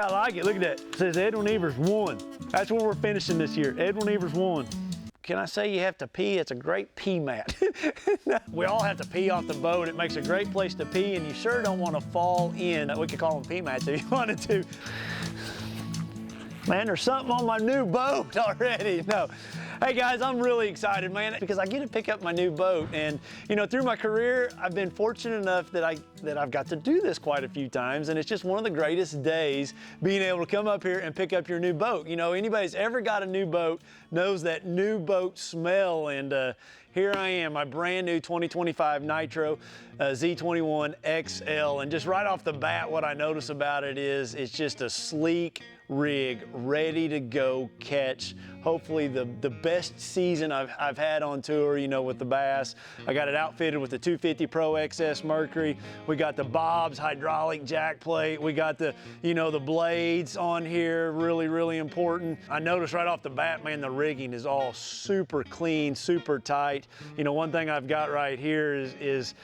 I like it, look at that. It says Edwin Evers 1. That's what we're finishing this year, Edwin Evers 1. Can I say you have to pee? It's a great pee mat. We all have to pee off the boat. It makes a great place to pee, and you sure don't want to fall in. We could call them pee mats if you wanted to. Man, there's something on my new boat already. No. Hey guys, I'm really excited, man, because I get to pick up my new boat. And you know, through my career, I've been fortunate enough that I've got to do this quite a few times, and it's just one of the greatest days being able to come up here and pick up your new boat. You know, anybody who's ever got a new boat knows that new boat smell, and here I am, my brand new 2025 NITRO Z21 XL, and just right off the bat, what I notice about it is it's just a sleek rig ready to go catch hopefully the best season I've had on tour, you know, with the bass. I got it outfitted with the 250 Pro XS Mercury. We got the Bob's hydraulic jack plate. We got the, you know, the blades on here, really, really important. I noticed right off the bat, man, the rigging is all super clean, super tight. You know, one thing I've got right here is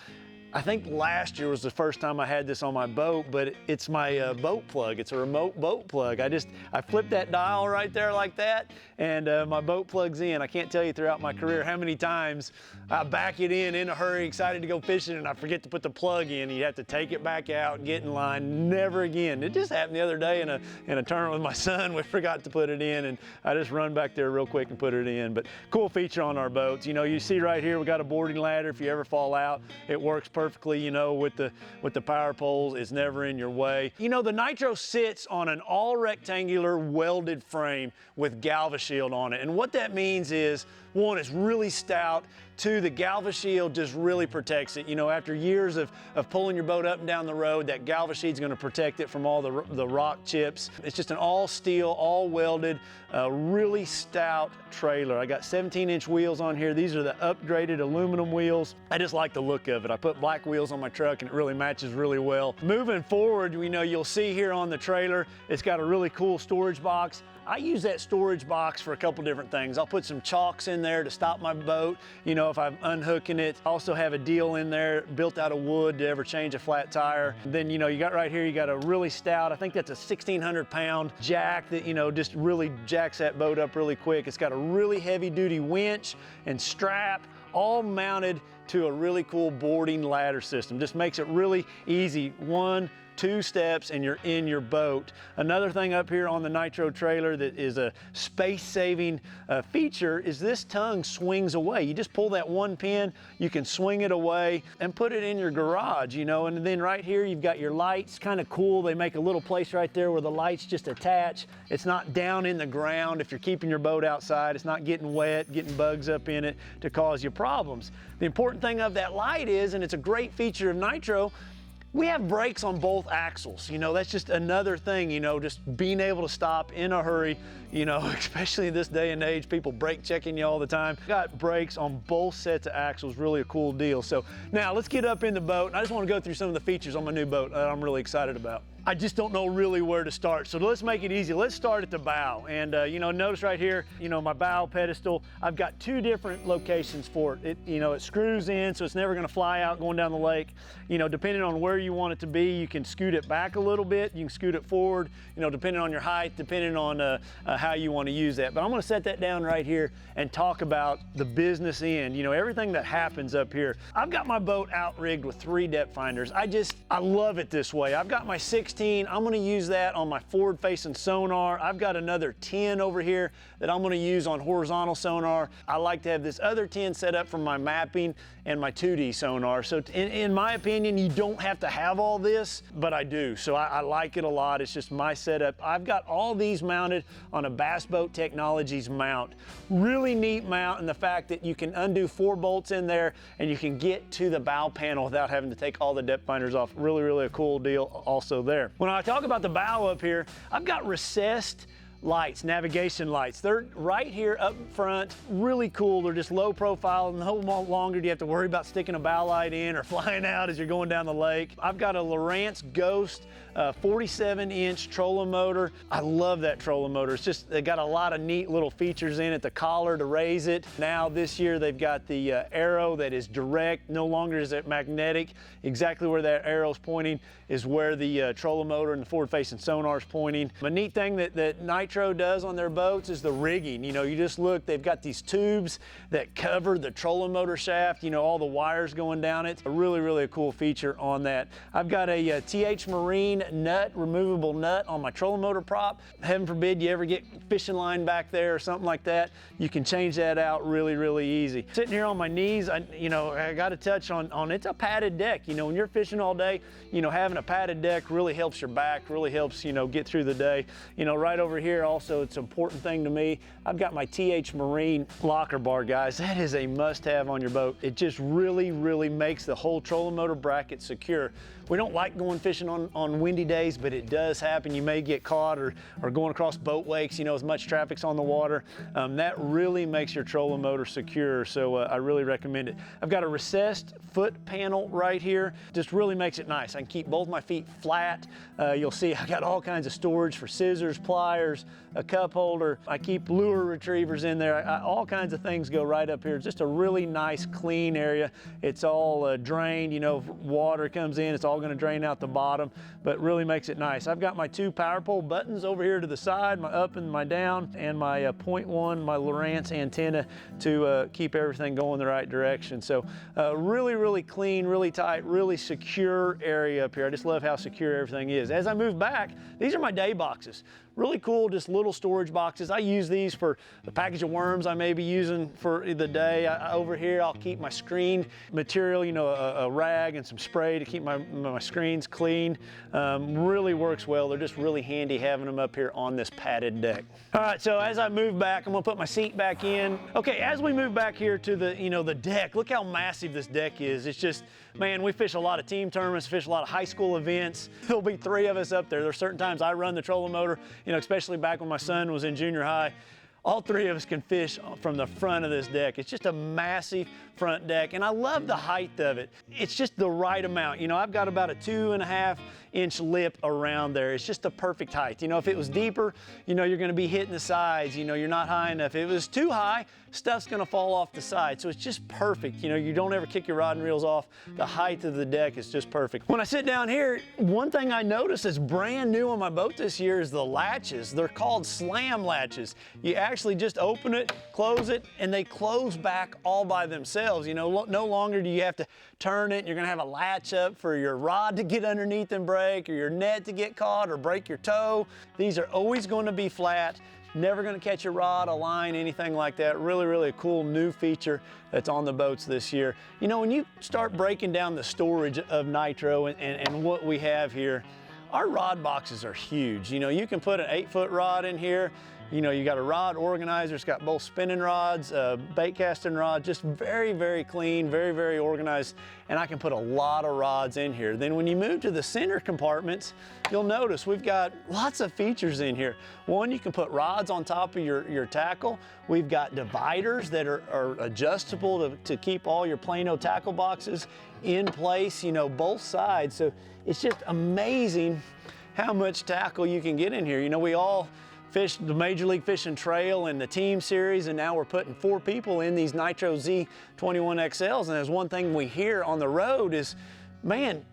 I think last year was the first time I had this on my boat, but it's my boat plug. It's a remote boat plug. I flip that dial right there like that, and my boat plugs in. I can't tell you throughout my career how many times I back it in a hurry, excited to go fishing, and I forget to put the plug in. You have to take it back out, get in line, never again. It just happened the other day in a tournament with my son. We forgot to put it in, and I just run back there real quick and put it in. But cool feature on our boats. You know, you see right here, we got a boarding ladder. If you ever fall out, it works perfectly, you know, with the power poles. It's never in your way. You know, the NITRO sits on an all rectangular welded frame with GalvaShield on it. And what that means is, one, it's really stout. Two, the GalvaShield just really protects it. You know, after years of pulling your boat up and down the road, that GalvaShield's gonna protect it from all the rock chips. It's just an all steel, all welded, really stout trailer. I got 17-inch wheels on here. These are the upgraded aluminum wheels. I just like the look of it. I put black wheels on my truck and it really matches really well. Moving forward, you know, you'll see here on the trailer, it's got a really cool storage box. I use that storage box for a couple different things. I'll put some chocks in there to stop my boat, you know, if I'm unhooking it. I also have a deal in there built out of wood to ever change a flat tire. And then, you know, you got right here, you got a really stout, I think that's a 1,600-pound jack that, you know, just really jacks that boat up really quick. It's got a really heavy-duty winch and strap, all mounted to a really cool boarding ladder system. Just makes it really easy. 1, 2 steps and you're in your boat. Another thing up here on the NITRO trailer that is a space-saving feature is this tongue swings away. You just pull that one pin, you can swing it away and put it in your garage, you know. And then right here you've got your lights, kind of cool. They make a little place right there where the lights just attach. It's not down in the ground if you're keeping your boat outside. It's not getting wet, getting bugs up in it to cause you problems. The important thing of that light is, and it's a great feature of NITRO, we have brakes on both axles. You know, that's just another thing, you know, just being able to stop in a hurry, you know, especially in this day and age, people brake checking you all the time. Got brakes on both sets of axles, really a cool deal. So now let's get up in the boat. And I just want to go through some of the features on my new boat that I'm really excited about. I just don't know really where to start. So let's make it easy. Let's start at the bow. And you know, notice right here, you know, my bow pedestal, I've got 2 different locations for it. You know, it screws in, so it's never gonna fly out going down the lake. You know, depending on where you want it to be, you can scoot it back a little bit, you can scoot it forward, you know, depending on your height, depending on how you wanna use that. But I'm gonna set that down right here and talk about the business end, you know, everything that happens up here. I've got my boat out rigged with 3 depth finders. I love it this way. I've got my 16, I'm gonna use that on my forward facing sonar. I've got another 10 over here that I'm gonna use on horizontal sonar. I like to have this other 10 set up for my mapping and my 2D sonar. So in my opinion, you don't have to have all this, but I do. So I like it a lot. It's just my setup. I've got all these mounted on a Bass Boat Technologies mount. Really neat mount in the fact that you can undo 4 bolts in there and you can get to the bow panel without having to take all the depth finders off. Really, really a cool deal also there. When I talk about the bow up here, I've got recessed lights, navigation lights. They're right here up front, really cool. They're just low profile, no longer do you have to worry about sticking a bow light in or flying out as you're going down the lake. I've got a Lowrance Ghost 47-inch trolling motor. I love that trolling motor. It's just, they got a lot of neat little features in it, the collar to raise it. Now this year they've got the arrow that is direct, no longer is it magnetic. Exactly where that arrow's pointing is where the trolling motor and the forward-facing sonar is pointing. A neat thing that Nitro does on their boats is the rigging. You know, you just look, they've got these tubes that cover the trolling motor shaft, you know, all the wires going down it. A really a cool feature on that. I've got a TH Marine nut, removable nut on my trolling motor prop. Heaven forbid you ever get fishing line back there or something like that, you can change that out really easy. Sitting here on my knees, I got to touch on it's a padded deck. You know, when you're fishing all day, you know, having a padded deck really helps your back, really helps, you know, get through the day. You know, right over here also, it's an important thing to me. I've got my TH Marine locker bar, guys. That is a must-have on your boat. It just really makes the whole trolling motor bracket secure. We don't like going fishing on windy days, but it does happen. You may get caught or going across boat wakes, you know, as much traffic's on the water. That really makes your trolling motor secure, so I really recommend it. I've got a recessed foot panel right here. Just really makes it nice. I can keep both my feet flat. You'll see I got all kinds of storage for scissors, pliers, a cup holder. I keep lure retrievers in there. All kinds of things go right up here. It's just a really nice, clean area. It's all drained, you know, if water comes in, it's all going to drain out the bottom, but really makes it nice. I've got my 2 power pole buttons over here to the side, my up and my down, and my 0.1, my Lowrance antenna to keep everything going the right direction. So really clean, really tight, really secure area up here. I just love how secure everything is. As I move back, these are my day boxes. Really cool, just little storage boxes. I use these for the package of worms I may be using for the day. Over here, I'll keep my screen material, you know, a rag and some spray to keep my screens clean. Really works well. They're just really handy having them up here on this padded deck. All right, so as I move back, I'm gonna put my seat back in. Okay, as we move back here to the, you know, the deck, look how massive this deck is. It's just, man, we fish a lot of team tournaments, fish a lot of high school events. There'll be 3 of us up there. There's certain times I run the trolling motor, you know, especially back when my son was in junior high. All 3 of us can fish from the front of this deck. It's just a massive front deck, and I love the height of it. It's just the right amount. You know, I've got about a 2.5-inch lip around there. It's just the perfect height. You know, if it was deeper, you know, you're gonna be hitting the sides. You know, you're not high enough. If it was too high, stuff's gonna fall off the side. So it's just perfect. You know, you don't ever kick your rod and reels off. The height of the deck is just perfect. When I sit down here, one thing I noticed is brand new on my boat this year is the latches. They're called slam latches. You actually just open it, close it, and they close back all by themselves. You know, no longer do you have to turn it. You're gonna have a latch up for your rod to get underneath and break, or your net to get caught or break your toe. These are always going to be flat. Never gonna catch a rod, a line, anything like that. Really a cool new feature that's on the boats this year. You know, when you start breaking down the storage of Nitro and what we have here, our rod boxes are huge. You know, you can put an 8-foot rod in here. You know, you got a rod organizer. It's got both spinning rods, bait casting rod, just very clean, very organized. And I can put a lot of rods in here. Then when you move to the center compartments, you'll notice we've got lots of features in here. One, you can put rods on top of your tackle. We've got dividers that are adjustable to keep all your Plano tackle boxes in place, you know, both sides. So it's just amazing how much tackle you can get in here. You know, we all fished the Major League Fishing Trail and the Team Series, and now we're putting 4 people in these Nitro Z21 XLs. And there's one thing we hear on the road is, man,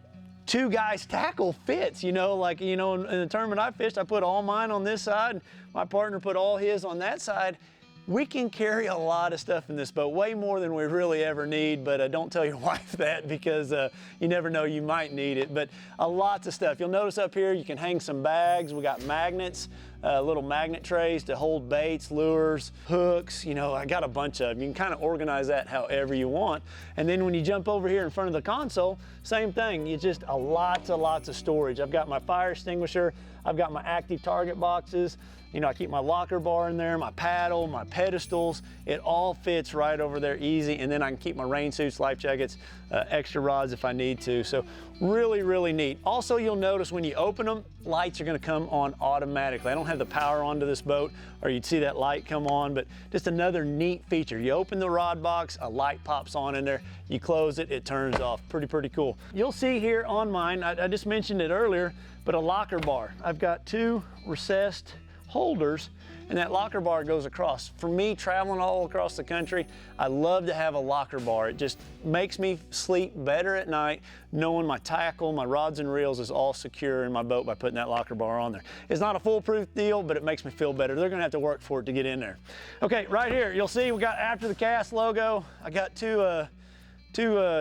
2 guys tackle fits. You know, like, you know, in the tournament I fished, I put all mine on this side, my partner put all his on that side. We can carry a lot of stuff in this boat, way more than we really ever need, but don't tell your wife that because you never know, you might need it. But lots of stuff. You'll notice up here you can hang some bags. We got magnets, little magnet trays to hold baits, lures, hooks. You know, I got a bunch of them. You can kind of organize that however you want. And then when you jump over here in front of the console, same thing. You just lots of storage. I've got my fire extinguisher. I've got my active target boxes. You know, I keep my locker bar in there, my paddle, my pedestals. It all fits right over there easy. And then I can keep my rain suits, life jackets, extra rods if I need to. So really, really neat. Also, you'll notice when you open them, lights are gonna come on automatically. I don't have the power onto this boat, or you'd see that light come on, but just another neat feature. You open the rod box, a light pops on in there. You close it, it turns off. Pretty cool. You'll see here on mine, I just mentioned it earlier, but a locker bar. I've got 2 recessed holders, and that locker bar goes across. For me, traveling all across the country, I love to have a locker bar. It just makes me sleep better at night, knowing my tackle, my rods and reels is all secure in my boat by putting that locker bar on there. It's not a foolproof deal, but it makes me feel better. They're gonna have to work for it to get in there. Okay, right here, you'll see we got After the Cast logo. I got two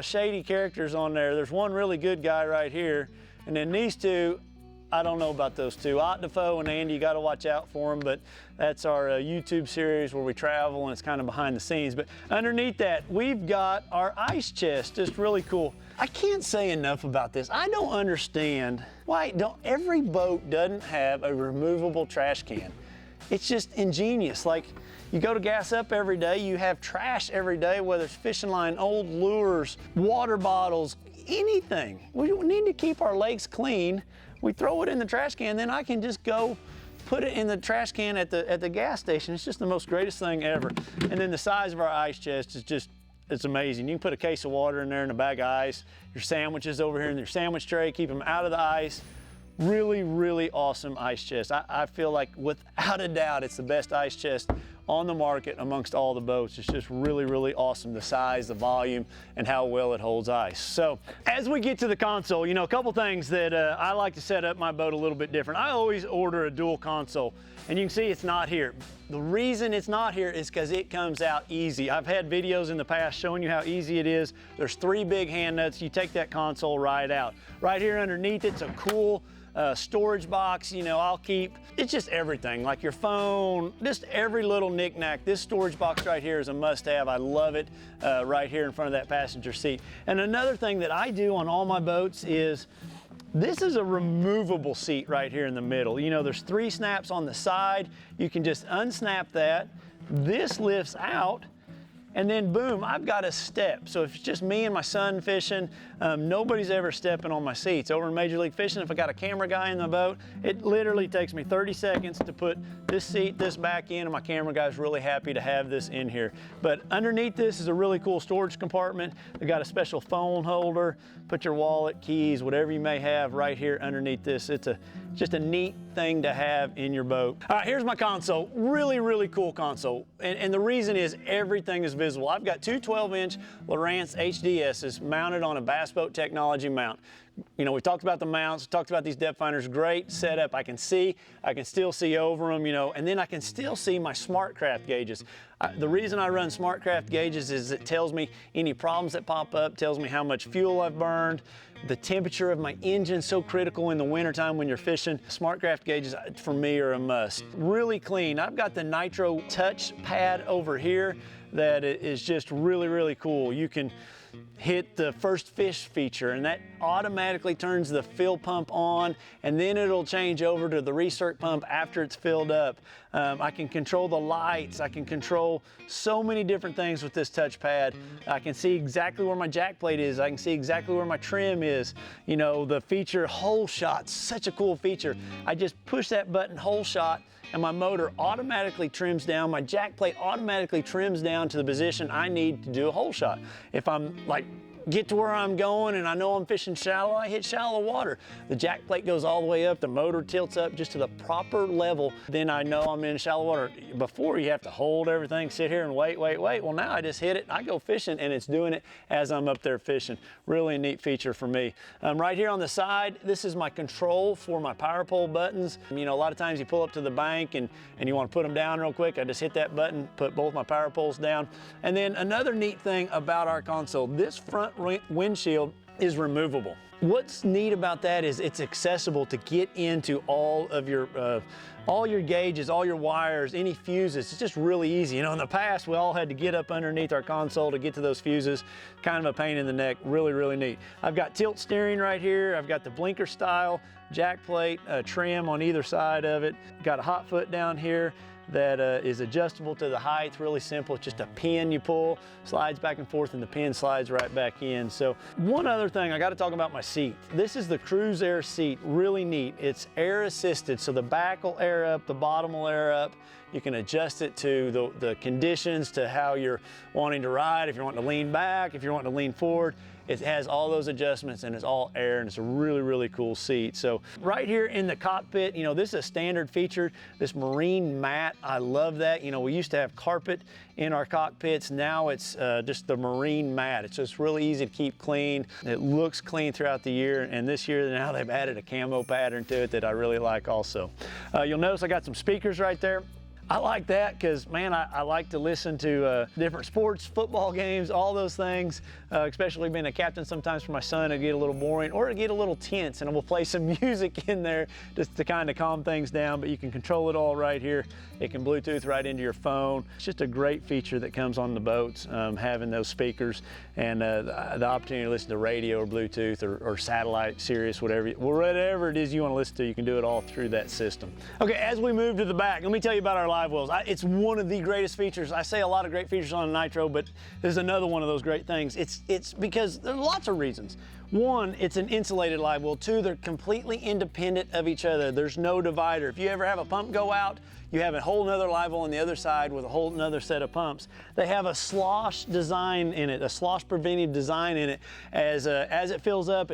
shady characters on there. There's one really good guy right here, and then these 2, I don't know about those 2. Octofo and Andy, you got to watch out for them, but that's our YouTube series where we travel, and it's kind of behind the scenes. But underneath that, we've got our ice chest, just really cool. I can't say enough about this. I don't understand why every boat doesn't have a removable trash can. It's just ingenious. Like, you go to gas up every day, you have trash every day, whether it's fishing line, old lures, water bottles, anything. We need to keep our lakes clean. We throw it in the trash can, then I can just go put it in the trash can at the gas station. It's just the most greatest thing ever. And then the size of our ice chest is just, it's amazing. You can put a case of water in there and a bag of ice, your sandwiches over here in your sandwich tray, keep them out of the ice. Really, really awesome ice chest. I feel like without a doubt, it's the best ice chest on the market amongst all the boats. It's just really, really awesome. The size, the volume, and how well it holds ice. So as we get to the console, you know, a couple things that I like to set up my boat a little bit different. I always order a dual console, and you can see it's not here. The reason it's not here is because it comes out easy. I've had videos in the past showing you how easy it is. There's 3 big hand nuts. You take that console right out. Right here underneath it's a cool storage box. You know, I'll keep, it's just everything, like your phone, just every little knick-knack. This storage box right here is a must-have. I love it right here in front of that passenger seat. And another thing that I do on all my boats is, this is a removable seat right here in the middle. You know, there's 3 snaps on the side. You can just unsnap that. This lifts out, and then boom, I've got a step. So if it's just me and my son fishing, nobody's ever stepping on my seats. Over in Major League Fishing, if I got a camera guy in the boat, it literally takes me 30 seconds to put this seat, this back in, and my camera guy's really happy to have this in here. But underneath this is a really cool storage compartment. They've got a special phone holder. Put your wallet, keys, whatever you may have right here underneath this. It's just a neat thing to have in your boat. All right, here's my console. Really, really cool console. And the reason is everything is visible. I've got 2 12-inch Lowrance HDSs mounted on a Bass Boat Technology mount. You know, we talked about the mounts, talked about these depth finders, great setup. I can still see over them, you know, and then I can still see my SmartCraft gauges. The reason I run SmartCraft gauges is it tells me any problems that pop up, tells me how much fuel I've burned, the temperature of my engine, so critical in the wintertime when you're fishing. SmartCraft gauges for me are a must. Really clean. I've got the Nitro touch pad over here that is just really, really cool. You can hit the first fish feature and that automatically turns the fill pump on, and then it'll change over to the recirc pump after it's filled up. I can control the lights. I can control so many different things with this touchpad. I can see exactly where my jack plate is. I can see exactly where my trim is. You know, the feature hole shot, such a cool feature. I just push that button, hole shot, and my motor automatically trims down. My jack plate automatically trims down to the position I need to do a hole shot. If I'm like, get to where I'm going and I know I'm fishing shallow, I hit shallow water. The jack plate goes all the way up, the motor tilts up just to the proper level. Then I know I'm in shallow water. Before, you have to hold everything, sit here and wait. Well, now I just hit it, I go fishing, and it's doing it as I'm up there fishing. Really neat feature for me. Right here on the side, this is my control for my power pole buttons. You know, a lot of times you pull up to the bank and you want to put them down real quick. I just hit that button, put both my power poles down. And then another neat thing about our console, this front windshield is removable. What's neat about that is it's accessible to get into all of your all your gauges, all your wires, any fuses, it's just really easy. You know, in the past, we all had to get up underneath our console to get to those fuses. Kind of a pain in the neck, really, really neat. I've got tilt steering right here. I've got the blinker style jack plate trim on either side of it. Got a hot foot down here that is adjustable to the height. Really simple. It's just a pin you pull, slides back and forth, and the pin slides right back in. So one other thing, I got to talk about my seat. This is the Cruise Air seat. Really neat. It's air assisted, so the back will air up, the bottom will air up. You can adjust it to the conditions, to how you're wanting to ride. If you're wanting to lean back, if you're wanting to lean forward, it has all those adjustments, and it's all air, and it's a really, really cool seat. So right here in the cockpit, you know, this is a standard feature, this marine mat. I love that. You know, we used to have carpet in our cockpits. Now it's just the marine mat. It's just really easy to keep clean. It looks clean throughout the year, and this year now they've added a camo pattern to it that I really like also. You'll notice I got some speakers right there. I like that because, man, I like to listen to different sports, football games, all those things, especially being a captain sometimes for my son. It'll get a little boring or it'll get a little tense, and we'll play some music in there just to kind of calm things down, but you can control it all right here. It can Bluetooth right into your phone. It's just a great feature that comes on the boats, having those speakers and the opportunity to listen to radio or Bluetooth or satellite, Sirius, whatever it is you want to listen to, you can do it all through that system. Okay, as we move to the back, let me tell you about our Livewells. It's one of the greatest features. I say a lot of great features on a Nitro, but there's another one of those great things. It's because there's lots of reasons. One, it's an insulated live well. Two, they're completely independent of each other. There's no divider. If you ever have a pump go out, you have a whole nother live well on the other side with a whole nother set of pumps. They have a slosh design in it, a slosh preventive design in it. As it fills up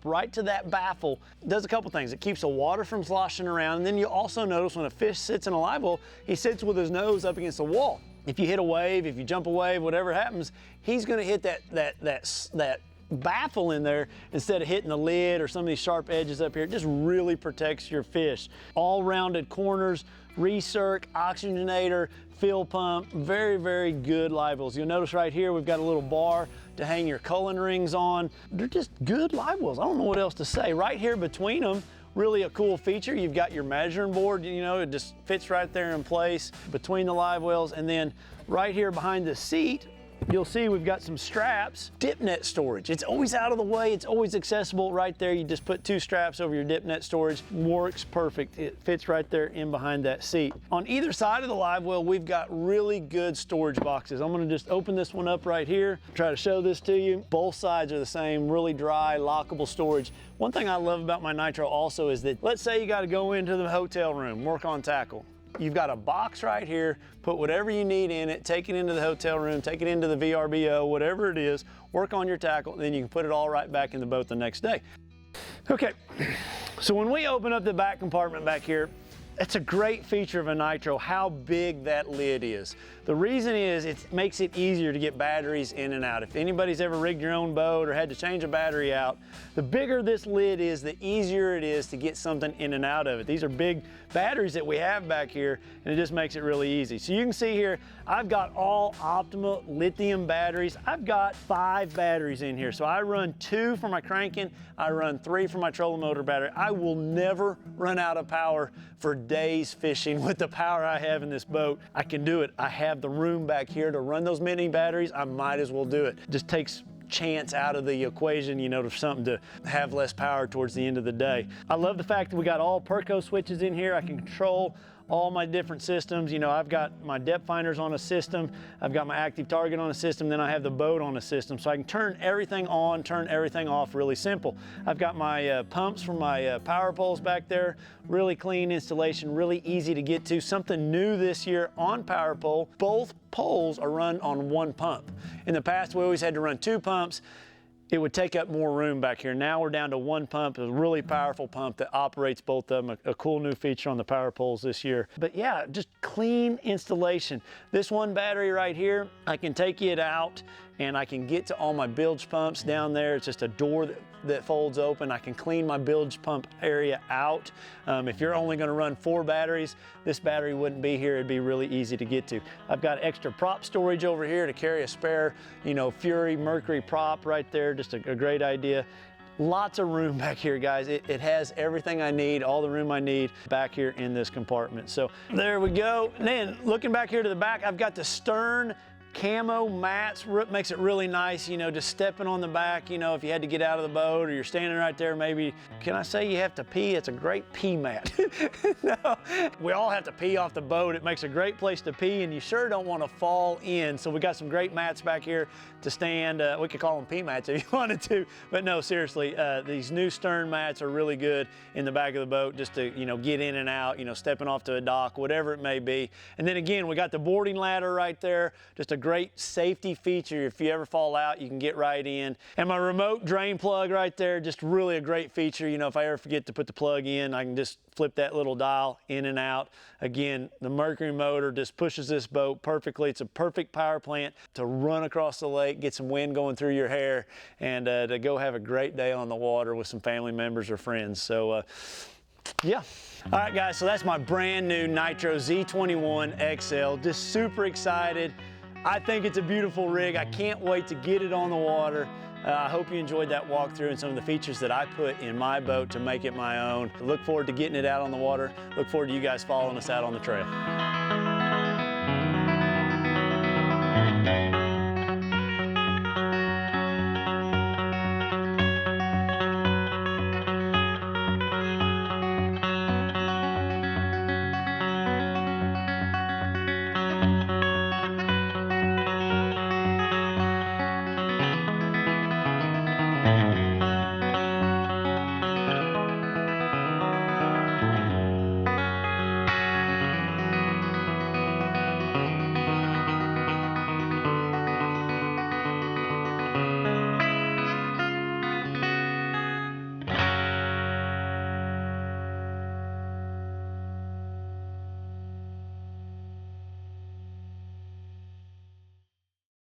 right to that baffle. It does a couple things. It keeps the water from sloshing around, and then you also notice when a fish sits in a live well, he sits with his nose up against the wall. If you hit a wave, if you jump a wave, whatever happens, he's gonna hit that baffle in there instead of hitting the lid or some of these sharp edges up here. It just really protects your fish. All rounded corners, recirc, oxygenator, fill pump, very, very good live wells. You'll notice right here we've got a little bar to hang your culling rings on. They're just good live wells. I don't know what else to say. Right here between them, really a cool feature. You've got your measuring board, you know, it just fits right there in place between the live wells. And then right here behind the seat, you'll see we've got some straps, dip net storage. It's always out of the way, it's always accessible right there. You just put two straps over your dip net storage, works perfect. It fits right there in behind that seat. On either side of the live well, we've got really good storage boxes. I'm gonna just open this one up right here, try to show this to you. Both sides are the same, really dry, lockable storage. One thing I love about my Nitro also is that, let's say you gotta go into the hotel room, work on tackle. You've got a box right here, put whatever you need in it, take it into the hotel room, take it into the VRBO, whatever it is, work on your tackle, and then you can put it all right back in the boat the next day. Okay, so when we open up the back compartment back here, it's a great feature of a Nitro, how big that lid is. The reason is it makes it easier to get batteries in and out. If anybody's ever rigged your own boat or had to change a battery out, the bigger this lid is, the easier it is to get something in and out of it. These are big batteries that we have back here, and it just makes it really easy. So you can see here, I've got all Optima lithium batteries. I've got 5 batteries in here. So I run 2 for my cranking, I run 3 for my trolling motor battery. I will never run out of power for days fishing with the power I have in this boat. I can do it. I have the room back here to run those mini batteries. I might as well do it. Just takes chance out of the equation, you know, to something to have less power towards the end of the day. I love the fact that we got all Perco switches in here. I can control all my different systems. You know, I've got my depth finders on a system, I've got my active target on a system, then I have the boat on a system. So I can turn everything on, turn everything off really simple. I've got my pumps from my power poles back there, really clean installation, really easy to get to. Something new this year on power pole, both poles are run on one pump. In the past, we always had to run 2 pumps. It would take up more room back here. Now we're down to 1 pump, a really powerful pump that operates both of them, a cool new feature on the power poles this year. But yeah, just clean installation. This one battery right here, I can take it out and I can get to all my bilge pumps down there. It's just a door that folds open. I can clean my bilge pump area out. If you're only gonna run 4 batteries, this battery wouldn't be here. It'd be really easy to get to. I've got extra prop storage over here to carry a spare, you know, Fury Mercury prop right there. Just a great idea. Lots of room back here, guys. It has everything I need, all the room I need back here in this compartment. So there we go. And then looking back here to the back, I've got the stern camo mats. Makes it really nice, you know, just stepping on the back, you know, if you had to get out of the boat or you're standing right there, maybe, can I say you have to pee? It's a great pee mat. No, we all have to pee off the boat. It makes a great place to pee, and you sure don't want to fall in. So we got some great mats back here to stand. We could call them pee mats if you wanted to, but no, seriously, these new stern mats are really good in the back of the boat just to, you know, get in and out, you know, stepping off to a dock, whatever it may be. And then again, we got the boarding ladder right there, just a great safety feature. If you ever fall out, you can get right in. And my remote drain plug right there, just really a great feature. You know, if I ever forget to put the plug in, I can just flip that little dial in and out. Again, the Mercury motor just pushes this boat perfectly. It's a perfect power plant to run across the lake, get some wind going through your hair, and to go have a great day on the water with some family members or friends. So, yeah. All right, guys, so that's my brand new NITRO Z21 XL. Just super excited. I think it's a beautiful rig. I can't wait to get it on the water. I hope you enjoyed that walkthrough and some of the features that I put in my boat to make it my own. I look forward to getting it out on the water. Look forward to you guys following us out on the trail.